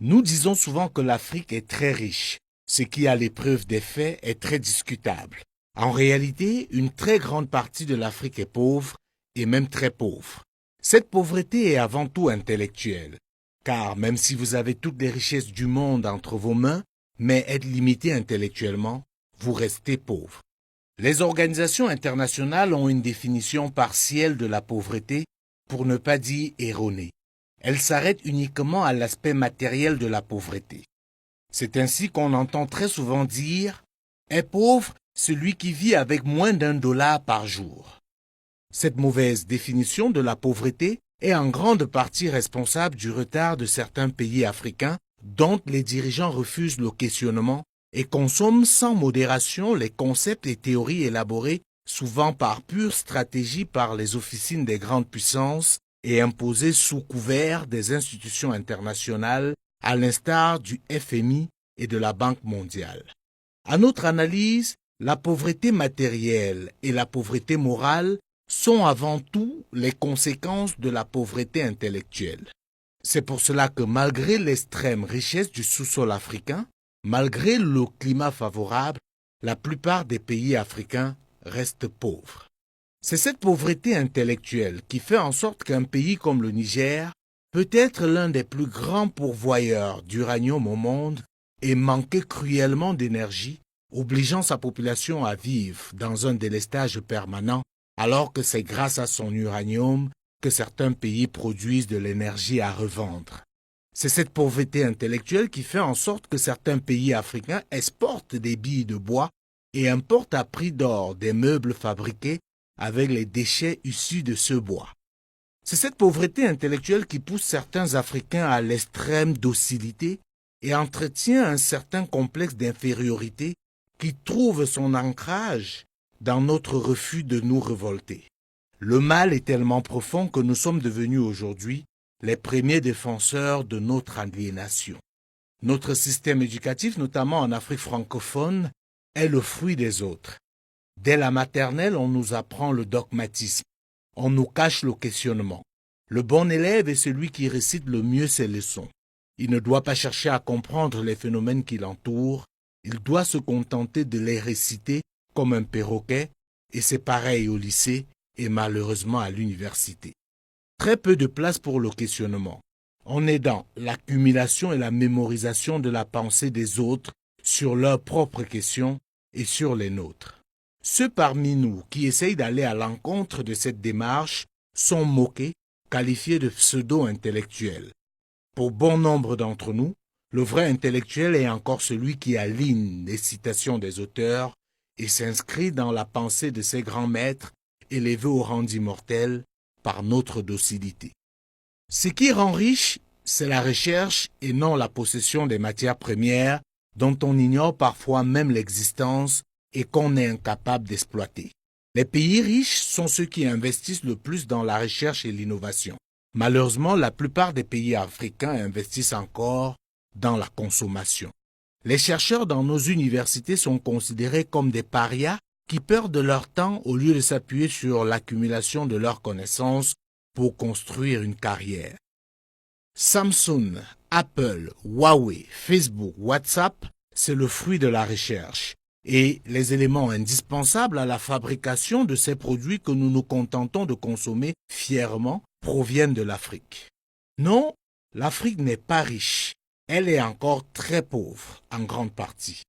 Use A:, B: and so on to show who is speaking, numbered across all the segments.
A: Nous disons souvent que l'Afrique est très riche, ce qui, à l'épreuve des faits, est très discutable. En réalité, une très grande partie de l'Afrique est pauvre, et même très pauvre. Cette pauvreté est avant tout intellectuelle, car même si vous avez toutes les richesses du monde entre vos mains, mais êtes limité intellectuellement, vous restez pauvre. Les organisations internationales ont une définition partielle de la pauvreté, pour ne pas dire erronée. Elle s'arrête uniquement à l'aspect matériel de la pauvreté. C'est ainsi qu'on entend très souvent dire « est pauvre celui qui vit avec moins d'$1 par jour ». Cette mauvaise définition de la pauvreté est en grande partie responsable du retard de certains pays africains dont les dirigeants refusent le questionnement et consomment sans modération les concepts et théories élaborés souvent par pure stratégie par les officines des grandes puissances et imposés sous couvert des institutions internationales à l'instar du FMI et de la Banque mondiale. À notre analyse, la pauvreté matérielle et la pauvreté morale sont avant tout les conséquences de la pauvreté intellectuelle. C'est pour cela que malgré l'extrême richesse du sous-sol africain, malgré le climat favorable, la plupart des pays africains restent pauvres. C'est cette pauvreté intellectuelle qui fait en sorte qu'un pays comme le Niger peut être l'un des plus grands pourvoyeurs d'uranium au monde et manquer cruellement d'énergie, obligeant sa population à vivre dans un délestage permanent, alors que c'est grâce à son uranium que certains pays produisent de l'énergie à revendre. C'est cette pauvreté intellectuelle qui fait en sorte que certains pays africains exportent des billes de bois et importent à prix d'or des meubles fabriqués avec les déchets issus de ce bois. C'est cette pauvreté intellectuelle qui pousse certains Africains à l'extrême docilité et entretient un certain complexe d'infériorité qui trouve son ancrage dans notre refus de nous révolter. Le mal est tellement profond que nous sommes devenus aujourd'hui les premiers défenseurs de notre aliénation. Notre système éducatif, notamment en Afrique francophone, est le fruit des autres. Dès la maternelle, on nous apprend le dogmatisme. On nous cache le questionnement. Le bon élève est celui qui récite le mieux ses leçons. Il ne doit pas chercher à comprendre les phénomènes qui l'entourent. Il doit se contenter de les réciter comme un perroquet, et c'est pareil au lycée et malheureusement à l'université. Très peu de place pour le questionnement. On est dans l'accumulation et la mémorisation de la pensée des autres sur leurs propres questions et sur les nôtres. Ceux parmi nous qui essayent d'aller à l'encontre de cette démarche sont moqués, qualifiés de pseudo-intellectuels. Pour bon nombre d'entre nous, le vrai intellectuel est encore celui qui aligne les citations des auteurs et s'inscrit dans la pensée de ses grands maîtres élevés au rang d'immortels par notre docilité. Ce qui rend riche, c'est la recherche et non la possession des matières premières dont on ignore parfois même l'existence et qu'on est incapable d'exploiter. Les pays riches sont ceux qui investissent le plus dans la recherche et l'innovation. Malheureusement, la plupart des pays africains investissent encore dans la consommation. Les chercheurs dans nos universités sont considérés comme des parias qui perdent leur temps au lieu de s'appuyer sur l'accumulation de leurs connaissances pour construire une carrière. Samsung, Apple, Huawei, Facebook, WhatsApp, c'est le fruit de la recherche et les éléments indispensables à la fabrication de ces produits que nous nous contentons de consommer fièrement proviennent de l'Afrique. Non, l'Afrique n'est pas riche, elle est encore très pauvre en grande partie.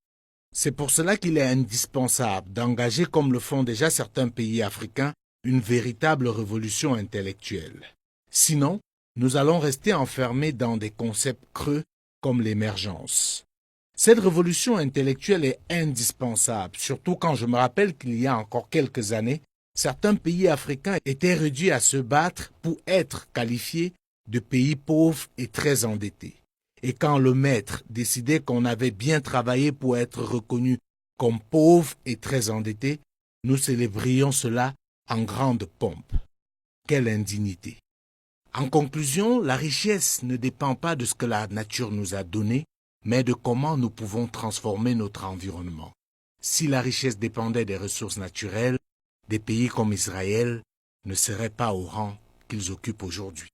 A: C'est pour cela qu'il est indispensable d'engager, comme le font déjà certains pays africains, une véritable révolution intellectuelle. Sinon, nous allons rester enfermés dans des concepts creux comme l'émergence. Cette révolution intellectuelle est indispensable, surtout quand je me rappelle qu'il y a encore quelques années, certains pays africains étaient réduits à se battre pour être qualifiés de pays pauvres et très endettés. Et quand le maître décidait qu'on avait bien travaillé pour être reconnu comme pauvre et très endetté, nous célébrions cela en grande pompe. Quelle indignité! En conclusion, la richesse ne dépend pas de ce que la nature nous a donné, mais de comment nous pouvons transformer notre environnement. Si la richesse dépendait des ressources naturelles, des pays comme Israël ne seraient pas au rang qu'ils occupent aujourd'hui.